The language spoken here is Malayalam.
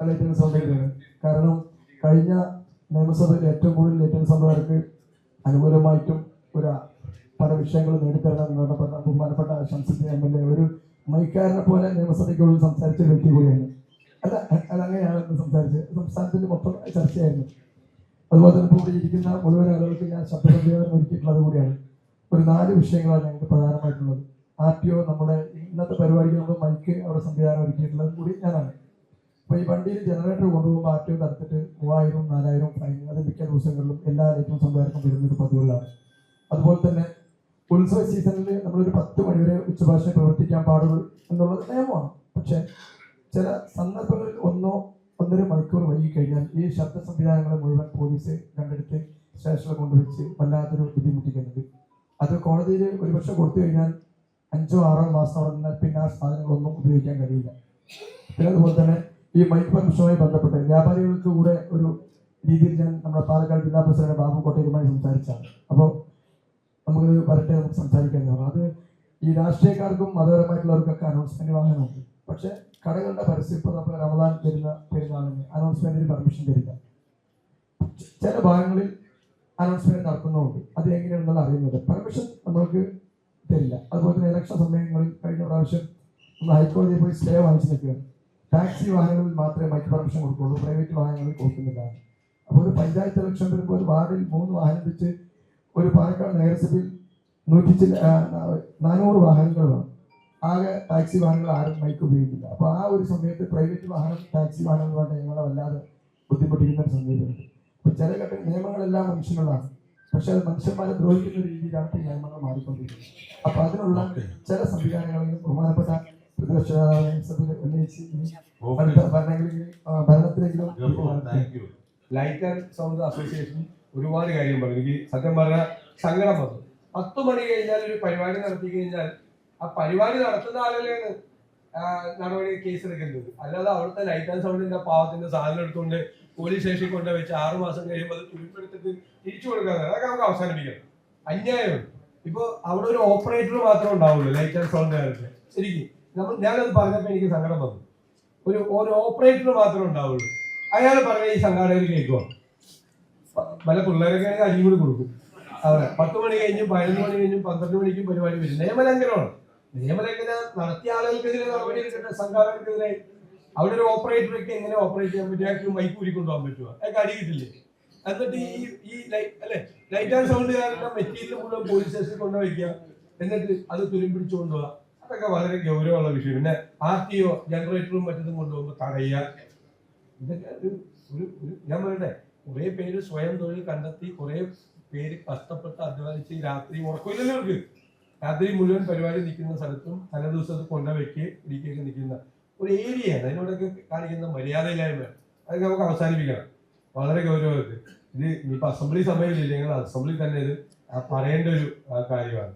ലൈറ്റൻസ് സൗണ്ടുകാരാണ്. കാരണം കഴിഞ്ഞ നിയമസഭയിൽ ഏറ്റവും കൂടുതൽ ലൈറ്റൻസ് സൗണ്ടുകാർക്ക് അനുകൂലമായിട്ടും പല വിഷയങ്ങളും നേടിത്തരണം എന്ന് പറഞ്ഞ ബഹുമാനപ്പെട്ട ഷംസുദ്ദീൻ MLA ഒരു മൈക്കാരനെ പോലെ നിയമസഭയ്ക്കുള്ളിൽ സംസാരിച്ച വ്യക്തി കൂടിയാണ്. അതങ്ങനെയാണ് സംസാരിച്ചത്. സംസ്ഥാനത്തിന്റെ മൊത്തം ചർച്ചയായിരുന്നു. അതുപോലെ തന്നെ ഇപ്പോൾ ഇവിടെ ഇരിക്കുന്ന മുഴുവൻ ആളുകൾക്ക് ഞാൻ ശബ്ദസംവിധാനം ഒരുക്കിയിട്ടുള്ളത് കൂടിയാണ്. ഒരു 4 വിഷയങ്ങളാണ് ഞങ്ങൾക്ക് പ്രധാനമായിട്ടുള്ളത്. RTO നമ്മുടെ ഇന്നത്തെ പരിപാടിക്ക് നമ്മൾ മൈക്ക് അവിടെ സംവിധാനം ഒരുക്കിയിട്ടുള്ളത് കൂടി ഞാനാണ്. അപ്പോൾ ഈ വണ്ടിയിൽ ജനറേറ്റർ കൊണ്ടുപോകുമ്പോൾ RTO തടുത്തിട്ട് 3000, 4000 ഫൈൻ അത് മിക്ക ദിവസങ്ങളിലും എല്ലാ ലൈറ്റും സംവിധാനക്കും വരുന്നൊരു പതിവുകളാണ്. അതുപോലെ തന്നെ ഉത്സവ സീസണിൽ നമ്മളൊരു 10 മണി വരെ ഉച്ചഭാഷ പ്രവർത്തിക്കാൻ പാടുള്ളൂ എന്നുള്ളത് നിയമമാണ്. പക്ഷെ ചില സന്ദർഭങ്ങളിൽ 1-1.5 മണിക്കൂർ വൈകി കഴിഞ്ഞാൽ ഈ ശബ്ദ സംവിധാനങ്ങളെ മുഴുവൻ പോലീസ് കണ്ടെടുത്ത് സ്റ്റേഷനിൽ കൊണ്ടുവച്ച് വല്ലാത്തൊരു ബുദ്ധിമുട്ടിക്കുന്നുണ്ട്. അത് കോടതിയിൽ ഒരുപക്ഷെ കൊടുത്തു കഴിഞ്ഞാൽ 5-6 മാസം അവിടെ നിന്നാൽ പിന്നെ ആ സാധനങ്ങളൊന്നും ഉപയോഗിക്കാൻ കഴിയില്ല. പിന്നെ അതുപോലെ തന്നെ ഈ മൈക്ക് പെർമിഷനുമായി ബന്ധപ്പെട്ട് വ്യാപാരികൾക്ക് കൂടെ ഒരു രീതിയിൽ ഞാൻ നമ്മുടെ പാലക്കാട് ജില്ലാ പ്രസിഡന്റ് ബാബു കോട്ടയുമായി സംസാരിച്ചാണ്. അപ്പോൾ നമുക്ക് വരട്ടെ, നമുക്ക് സംസാരിക്കാൻ. അത് ഈ രാഷ്ട്രീയക്കാർക്കും മതപരമായിട്ടുള്ളവർക്കൊക്കെ അനൗൺസ്മെന്റ് വാഹനമുണ്ട്. പക്ഷെ കടകളുടെ പരസ്യം ഇപ്പോൾ നമ്മൾ റമദാൻ വരുന്ന പെരുന്നാളിന് അനൗൺസ്മെന്റിന് പെർമിഷൻ തരില്ല. ചില ഭാഗങ്ങളിൽ അനൗൺസ്മെന്റ് നടത്തുന്നുണ്ട്. അത് എങ്ങനെയാണെന്നുള്ള അറിയുന്നത് പെർമിഷൻ നമ്മൾക്ക് തരില്ല. അതുപോലെ തന്നെ ഇലക്ഷൻ സമയങ്ങളിൽ കഴിഞ്ഞ പ്രാവശ്യം നമ്മൾ ഹൈക്കോടതിയിൽ പോയി സ്റ്റേ വാങ്ങിച്ചു നിൽക്കുകയാണ്. ടാക്സി വാഹനങ്ങളിൽ മാത്രമേ മൈക്ക് പെർമിഷൻ കൊടുക്കുള്ളൂ, പ്രൈവറ്റ് വാഹനങ്ങളിൽ കൊടുക്കുന്നില്ല. അപ്പോൾ ഒരു പഞ്ചായത്ത് ഇലക്ഷൻ വരുമ്പോൾ ഒരു വാർഡിൽ 3 വാഹനം വെച്ച് ഒരു പാലക്കാട് നഗരസഭയിൽ 400 വാഹനങ്ങൾ വേണം. ആകെ ടാക്സി വാഹനങ്ങൾ ആരും മൈക്ക് ഉപയോഗിക്കില്ല. അപ്പോൾ ആ ഒരു സമയത്ത് പ്രൈവറ്റ് വാഹനം ടാക്സി വാഹനങ്ങളുമായിട്ട് ഞങ്ങളെ വല്ലാതെ ബുദ്ധിമുട്ടിക്കുന്ന ഒരു സമയത്തുണ്ട്. അപ്പോൾ ചില ഘട്ടം നിയമങ്ങളെല്ലാം മനുഷ്യനുള്ളതാണ്. പക്ഷെ അത് മനുഷ്യന്മാരെ ദ്രോഹിക്കുന്ന ഒരു രീതിയിലാണ് ഈ നിയമങ്ങൾ മാറിക്കൊണ്ടിരിക്കുന്നത്. അപ്പോൾ അതിനുള്ള ചില സംവിധാനങ്ങളെങ്കിലും ബഹുമാനപ്പെട്ട പ്രതിപക്ഷ ഭരണത്തിലെങ്കിലും ലൈറ്റ് ആൻഡ് സൗണ്ട് അസോസിയേഷൻ ഒരുപാട് കാര്യം പറഞ്ഞു. എനിക്ക് സത്യം പറഞ്ഞ സങ്കടം വന്നു. 10 മണി കഴിഞ്ഞാൽ ഒരു പരിപാടി നടത്തി കഴിഞ്ഞാൽ ആ പരിപാടി നടത്തുന്ന ആളുകളെയാണ് നടപടി കേസ് എടുക്കേണ്ടത്. അല്ലാതെ അവിടുത്തെ ലൈറ്റ് ആൻഡ് സൗണ്ടിന്റെ പാവത്തിന്റെ സാധനം എടുത്തുകൊണ്ട് പോലീസ് സ്റ്റേഷനിൽ കൊണ്ട് വെച്ച് 6 മാസം കഴിയുമ്പോൾ അത് തുരുപ്പെടുത്തിട്ട് തിരിച്ചു കൊടുക്കാതെ അതൊക്കെ നമുക്ക് അവസാനിപ്പിക്കണം. അന്യായമാണ്. ഇപ്പൊ അവിടെ ഒരു ഓപ്പറേറ്റർ മാത്രമേ ഉണ്ടാവുള്ളൂ ലൈറ്റ് ആൻഡ് സൗണ്ടുകാർക്ക്. ശരിക്കും ഞാനത് പറഞ്ഞപ്പോൾ എനിക്ക് സങ്കടം വന്നു. ഒരു ഓപ്പറേറ്റർ മാത്രമേ ഉണ്ടാവുള്ളൂ. അയാൾ പറഞ്ഞ ഈ സംഘാടകർ കേൾക്കുക. പല പിള്ളേരൊക്കെ അടിയും കൂടി കൊടുക്കും. അതെ, 10 മണി കഴിഞ്ഞും 11 മണി കഴിഞ്ഞും 12 മണിക്കും പരിപാടി വരും. നിയമലംഘനമാണ്. നിയമലംഘനം നടത്തിയ ആളുകൾക്കെതിരെ നടപടി എടുക്കട്ടെ, സംഘാടകർക്കെതിരെ. അവിടെ ഒരു ഓപ്പറേറ്റർക്ക് എങ്ങനെ ഓപ്പറേറ്റ് ചെയ്യാൻ പറ്റും? അയാൾക്ക് മൈക്ക് കൂടി കൊണ്ടുപോകാൻ പറ്റുമോ? അയാൾക്ക് അടി കിട്ടില്ലേ? എന്നിട്ട് ഈ ലൈറ്റ് ആൻഡ് സൗണ്ടുകാരുടെ മെറ്റീരിയൽ മുഴുവൻ പോലീസ് സ്റ്റേഷനിൽ കൊണ്ടുവയ്ക്കുക, എന്നിട്ട് അത് തുരുമ്പിടിച്ചു കൊണ്ടുപോവുക. അതൊക്കെ വളരെ ഗൗരവമുള്ള വിഷയം. പിന്നെ RTO ജനറേറ്ററും മറ്റതും കൊണ്ടുപോകുമ്പോൾ തടയുക. ഇതൊക്കെ ഞാൻ പറയട്ടെ, കുറെ പേര് സ്വയം തൊഴിൽ കണ്ടെത്തി, കുറെ പേര് കഷ്ടപ്പെട്ട് അധ്വാനിച്ച് രാത്രി ഉറക്കമില്ലല്ലോ അവർക്ക്. രാത്രി മുഴുവൻ പരിപാടി നിൽക്കുന്ന സ്ഥലത്തും തലേ ദിവസത്ത് കൊണ്ടുവയ്ക്ക് ഇടിക്കൊക്കെ നിൽക്കുന്ന ഒരു ഏരിയയാണ്. അതിനോടൊക്കെ കാണിക്കുന്ന മര്യാദയില്ലായ്മ അതൊക്കെ നമുക്ക് അവസാനിപ്പിക്കണം. വളരെ ഗൗരവമായിട്ട് ഇത് ഇനിയിപ്പോൾ അസംബ്ലി സമയമില്ല, ഞങ്ങൾ അസംബ്ലി തന്നെ ഇത് പറയേണ്ട ഒരു കാര്യമാണ്.